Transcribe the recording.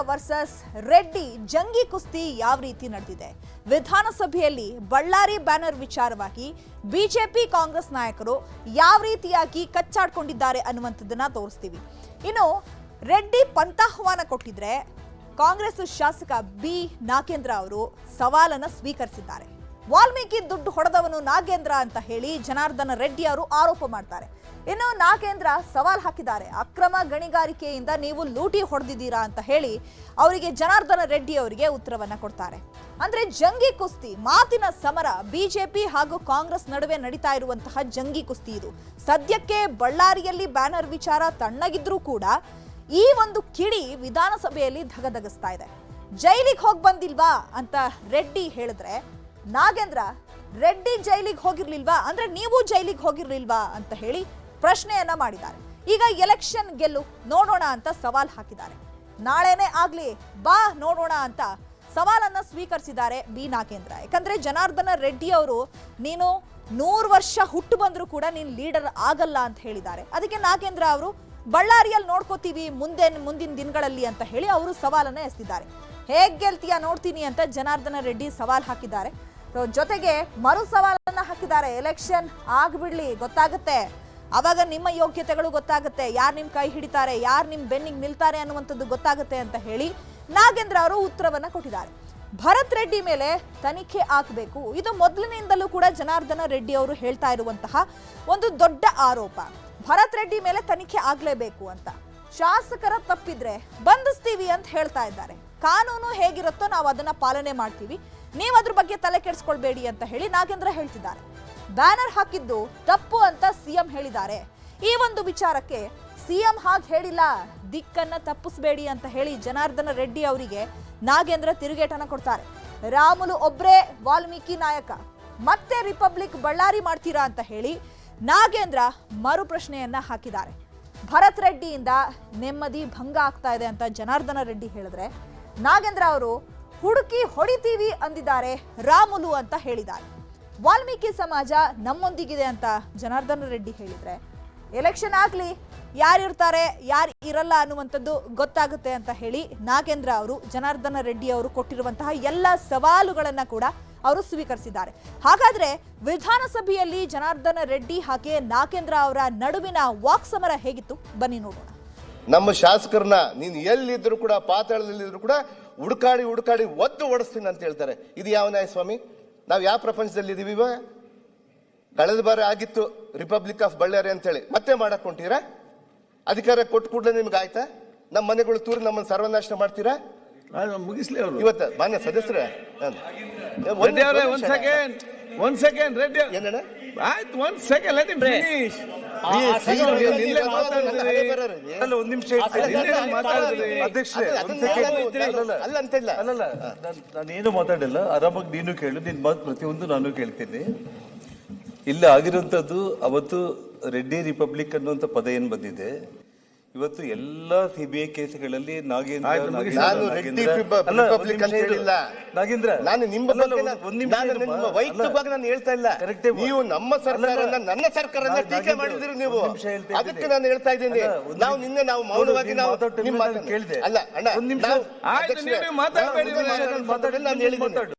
Versus Reddy Jangi ಕುಸ್ತಿ ಯಾವ ರೀತಿ ನಡೆದಿದೆ? ವಿಧಾನಸಭೆಯಲ್ಲಿ ಬಳ್ಳಾರಿ ಬ್ಯಾನರ್ ವಿಚಾರವಾಗಿ ಬಿಜೆಪಿ ಕಾಂಗ್ರೆಸ್ ನಾಯಕರು ಯಾವ ರೀತಿಯಾಗಿ ಕಚ್ಚಾಡ್ಕೊಂಡಿದ್ದಾರೆ ಅನ್ನುವಂಥದ್ದನ್ನ ತೋರಿಸ್ತೀವಿ. ಇನ್ನು ರೆಡ್ಡಿ ಪಂಥಾಹ್ವಾನ ಕೊಟ್ಟಿದ್ರೆ ಕಾಂಗ್ರೆಸ್ ಶಾಸಕ ಬಿ ನಾಗೇಂದ್ರ ಅವರು ಸವಾಲನ್ನ ಸ್ವೀಕರಿಸಿದ್ದಾರೆ. ವಾಲ್ಮೀಕಿ ದುಡ್ಡು ಹೊಡೆದವನು ನಾಗೇಂದ್ರ ಅಂತ ಹೇಳಿ ಜನಾರ್ದನ ರೆಡ್ಡಿ ಅವರು ಆರೋಪ ಮಾಡ್ತಾರೆ. ಇನ್ನು ನಾಗೇಂದ್ರ ಸವಾಲ್ ಹಾಕಿದ್ದಾರೆ, ಅಕ್ರಮ ಗಣಿಗಾರಿಕೆಯಿಂದ ನೀವು ಲೂಟಿ ಹೊಡೆದಿದ್ದೀರಾ ಅಂತ ಹೇಳಿ ಅವರಿಗೆ ಜನಾರ್ದನ ರೆಡ್ಡಿ ಅವರಿಗೆ ಉತ್ತರವನ್ನ ಕೊಡ್ತಾರೆ. ಅಂದ್ರೆ ಜಂಗಿ ಕುಸ್ತಿ, ಮಾತಿನ ಸಮರ ಬಿಜೆಪಿ ಹಾಗೂ ಕಾಂಗ್ರೆಸ್ ನಡುವೆ ನಡೀತಾ ಇರುವಂತಹ ಜಂಗಿ ಕುಸ್ತಿ ಇದು. ಸದ್ಯಕ್ಕೆ ಬಳ್ಳಾರಿಯಲ್ಲಿ ಬ್ಯಾನರ್ ವಿಚಾರ ತಣ್ಣಗಿದ್ರೂ ಕೂಡ ಈ ಒಂದು ಕಿಡಿ ವಿಧಾನಸಭೆಯಲ್ಲಿ ಧಗಧಗಿಸ್ತಾ ಇದೆ. ಜೈಲಿಗೆ ಹೋಗಿ ಬಂದಿಲ್ವಾ ಅಂತ ರೆಡ್ಡಿ ಹೇಳಿದ್ರೆ ನಾಗೇಂದ್ರ ರೆಡ್ಡಿ ಜೈಲಿಗೆ ಹೋಗಿರ್ಲಿಲ್ವಾ, ಅಂದ್ರೆ ನೀವು ಜೈಲಿಗೆ ಹೋಗಿರ್ಲಿಲ್ವಾ ಅಂತ ಹೇಳಿ ಪ್ರಶ್ನೆಯನ್ನ ಮಾಡಿದ್ದಾರೆ. ಈಗ ಎಲೆಕ್ಷನ್ ಗೆಲ್ಲು ನೋಡೋಣ ಅಂತ ಸವಾಲ್ ಹಾಕಿದ್ದಾರೆ. ನಾಳೆನೇ ಆಗ್ಲಿ ಬಾ ನೋಡೋಣ ಅಂತ ಸವಾಲನ್ನ ಸ್ವೀಕರಿಸಿದ್ದಾರೆ ಬಿ ನಾಗೇಂದ್ರ. ಯಾಕಂದ್ರೆ ಜನಾರ್ದನ ರೆಡ್ಡಿ ಅವರು ನೀನು 100 ವರ್ಷ ಹುಟ್ಟು ಬಂದ್ರು ಕೂಡ ನೀನು ಲೀಡರ್ ಆಗಲ್ಲ ಅಂತ ಹೇಳಿದ್ದಾರೆ. ಅದಕ್ಕೆ ನಾಗೇಂದ್ರ ಅವರು ಬಳ್ಳಾರಿಯಲ್ಲಿ ನೋಡ್ಕೋತೀವಿ ಮುಂದಿನ ದಿನಗಳಲ್ಲಿ ಅಂತ ಹೇಳಿ ಅವರು ಸವಾಲನ್ನ ಎಸೆದಿದ್ದಾರೆ. ಹೇಗ್ ಗೆಲ್ತೀಯ ನೋಡ್ತೀನಿ ಅಂತ ಜನಾರ್ದನ ರೆಡ್ಡಿ ಸವಾಲ್ ಹಾಕಿದ್ದಾರೆ. ಜೊತೆಗೆ ಮರು ಸವಾಲನ್ನ ಹಾಕಿದ್ದಾರೆ, ಎಲೆಕ್ಷನ್ ಆಗ್ಬಿಡ್ಲಿ ಗೊತ್ತಾಗುತ್ತೆ, ಅವಾಗ ನಿಮ್ಮ ಯೋಗ್ಯತೆಗಳು ಗೊತ್ತಾಗುತ್ತೆ, ಯಾರು ನಿಮ್ ಕೈ ಹಿಡಿತಾರೆ, ಯಾರು ನಿಮ್ ಬೆನ್ನಿಗೆ ನಿಲ್ತಾರೆ ಅನ್ನುವಂಥದ್ದು ಗೊತ್ತಾಗುತ್ತೆ ಅಂತ ಹೇಳಿ ನಾಗೇಂದ್ರ ಅವರು ಉತ್ತರವನ್ನ ಕೊಟ್ಟಿದ್ದಾರೆ. ಭರತ್ ರೆಡ್ಡಿ ಮೇಲೆ ತನಿಖೆ ಆಗಬೇಕು, ಇದು ಮೊದಲಿನಿಂದಲೂ ಕೂಡ ಜನಾರ್ದನ ರೆಡ್ಡಿ ಅವರು ಹೇಳ್ತಾ ಇರುವಂತಹ ಒಂದು ದೊಡ್ಡ ಆರೋಪ. ಭರತ್ ರೆಡ್ಡಿ ಮೇಲೆ ತನಿಖೆ ಆಗ್ಲೇಬೇಕು ಅಂತ. ಶಾಸಕರ ತಪ್ಪಿದ್ರೆ ಬಂಧಿಸ್ತೀವಿ ಅಂತ ಹೇಳ್ತಾ ಇದ್ದಾರೆ. ಕಾನೂನು ಹೇಗಿರುತ್ತೋ ನಾವು ಅದನ್ನ ಪಾಲನೆ ಮಾಡ್ತೀವಿ, ನೀವು ಅದ್ರ ಬಗ್ಗೆ ತಲೆ ಕೆಡಿಸ್ಕೊಳ್ಬೇಡಿ ಅಂತ ಹೇಳಿ ನಾಗೇಂದ್ರ ಹೇಳ್ತಿದ್ದಾರೆ. ಬ್ಯಾನರ್ ಹಾಕಿದ್ದು ತಪ್ಪು ಅಂತ ಸಿಎಂ ಹೇಳಿದ್ದಾರೆ. ಈ ಒಂದು ವಿಚಾರಕ್ಕೆ ಸಿಎಂ ಹಾಗೆ ಹೇಳಿಲ್ಲ, ದಿಕ್ಕನ್ನ ತಪ್ಪಿಸಬೇಡಿ ಅಂತ ಹೇಳಿ ಜನಾರ್ದನ ರೆಡ್ಡಿ ಅವರಿಗೆ ನಾಗೇಂದ್ರ ತಿರುಗೇಟನ ಕೊಡ್ತಾರೆ. ರಾಮುಲು ಒಬ್ರೇ ವಾಲ್ಮೀಕಿ ನಾಯಕ, ಮತ್ತೆ ರಿಪಬ್ಲಿಕ್ ಬಳ್ಳಾರಿ ಮಾಡ್ತೀರಾ ಅಂತ ಹೇಳಿ ನಾಗೇಂದ್ರ ಮರು ಪ್ರಶ್ನೆಯನ್ನ ಹಾಕಿದ್ದಾರೆ. ಭರತ್ ರೆಡ್ಡಿಯಿಂದ ನೆಮ್ಮದಿ ಭಂಗ ಆಗ್ತಾ ಇದೆ ಅಂತ ಜನಾರ್ದನ ರೆಡ್ಡಿ ಹೇಳಿದ್ರೆ ನಾಗೇಂದ್ರ ಅವರು ಹುಡುಕಿ ಹೊಡಿತೀವಿ ಅಂದಿದ್ದಾರೆ ರಾಮುಲು ಅಂತ ಹೇಳಿದ್ದಾರೆ. ವಾಲ್ಮೀಕಿ ಸಮಾಜ ನಮ್ಮೊಂದಿಗಿದೆ ಅಂತ ಜನಾರ್ದನ ರೆಡ್ಡಿ ಹೇಳಿದ್ರೆ ಎಲೆಕ್ಷನ್ ಆಗ್ಲಿ ಯಾರಿರ್ತಾರೆ ಯಾರು ಇರಲ್ಲ ಅನ್ನುವಂಥದ್ದು ಗೊತ್ತಾಗುತ್ತೆ ಅಂತ ಹೇಳಿ ನಾಗೇಂದ್ರ ಅವರು ಜನಾರ್ದನ ರೆಡ್ಡಿ ಅವರು ಕೊಟ್ಟಿರುವಂತಹ ಎಲ್ಲ ಸವಾಲುಗಳನ್ನ ಕೂಡ ಅವರು ಸ್ವೀಕರಿಸಿದ್ದಾರೆ. ಹಾಗಾದ್ರೆ ವಿಧಾನಸಭೆಯಲ್ಲಿ ಜನಾರ್ದನ ರೆಡ್ಡಿ ಹಾಗೆ ನಾಗೇಂದ್ರ ಅವರ ನಡುವಿನ ವಾಕ್ ಸಮರ ಹೇಗಿತ್ತು ಬನ್ನಿ ನೋಡೋಣ. ನಮ್ಮ ಶಾಸಕರನ್ನ ನೀನು ಎಲ್ಲಿದ್ರು ಕೂಡ ಪಾತಾಳದಲ್ಲಿದ್ರು ಕೂಡ ಹುಡುಕಾಡಿ ಒದ್ದು ಓಡಿಸ್ತೀನಿ ಅಂತ ಹೇಳ್ತಾರೆ. ಇದು ಯಾವ ನ್ಯಾಯ ಸ್ವಾಮಿ? ನಾವು ಯಾವ ಪ್ರಪಂಚದಲ್ಲಿ ಇದೀವಿ? ಇವಾಗ ಕಳೆದ ಬಾರಿ ಆಗಿತ್ತು ರಿಪಬ್ಲಿಕ್ ಆಫ್ ಬಳ್ಳಾರಿ ಅಂತ ಹೇಳಿ, ಮತ್ತೆ ಮಾಡಕ್ ಹೊಂಟೀರಾ? ಅಧಿಕಾರ ಕೊಟ್ಟು ಕೂಡಲೇ ನಿಮ್ಗೆ ಆಯ್ತಾ? ನಮ್ಮ ಮನೆಗಳು ತೂರಿ ನಮ್ಮನ್ನು ಸರ್ವನಾಶ ಮಾಡ್ತೀರಾ? ಮುಗಿಸ್ಲಿ ಅವರು. ಇವತ್ತು ಮಾನ್ಯ ಸದಸ್ಯರೇ ಒಂದ್ ಸೆಕೆಂಡ್ ರೆಡ್ಡಿ ಏನಣ್ಣ ಆಯ್ತು, ಒಂದ್ ಸೆಕೆಂಡ್ ಲೆಟ್ ಹಿಮ್ ಫಿನಿಶ್. ಒಂದ್ ನಿಮಿಷ ಅಲ್ಲ ಅಂತಿಲ್ಲ. ಅಲ್ಲಲ್ಲ, ನಾನೇನು ಮಾತಾಡಿಲ್ಲ, ಆರಾಮಾಗಿ ನೀನು ಕೇಳು, ನಿನ್ ಮಾತು ಪ್ರತಿಯೊಂದು ನಾನು ಕೇಳ್ತೀನಿ. ಇಲ್ಲ ಆಗಿರುವಂತದ್ದು ಅವತ್ತು ರೆಡ್ಡಿ ರಿಪಬ್ಲಿಕ್ ಅನ್ನುವಂತ ಪದ ಏನ್ ಬಂದಿದೆ, ಇವತ್ತು ಎಲ್ಲಾ ಸಿಬಿಐ ಕೇಸ್ಗಳಲ್ಲಿ ನಾಗೇಂದ್ರ ನಾನು ನಿಮ್ಮ ವೈಯಕ್ತಿಕವಾಗಿ ನಾನು ಹೇಳ್ತಾ ಇಲ್ಲ. ನೀವು ನಮ್ಮ ಸರ್ಕಾರನ ನನ್ನ ಸರ್ಕಾರನ ಟೀಕೆ ಮಾಡಿದ್ರಿ ನೀವು, ಅದಕ್ಕೆ ನಾನು ಹೇಳ್ತಾ ಇದ್ದೀನಿ. ನಾವು ನಿನ್ನೆ ನಾವು ಮೌನವಾಗಿ ನಾವು ಕೇಳಿದೆ. ಅಲ್ಲ ಅಣ್ಣ, ಮಾತಾಡಬೇಡಿ, ನಾನು ಹೇಳಿದ್ದೀನಿ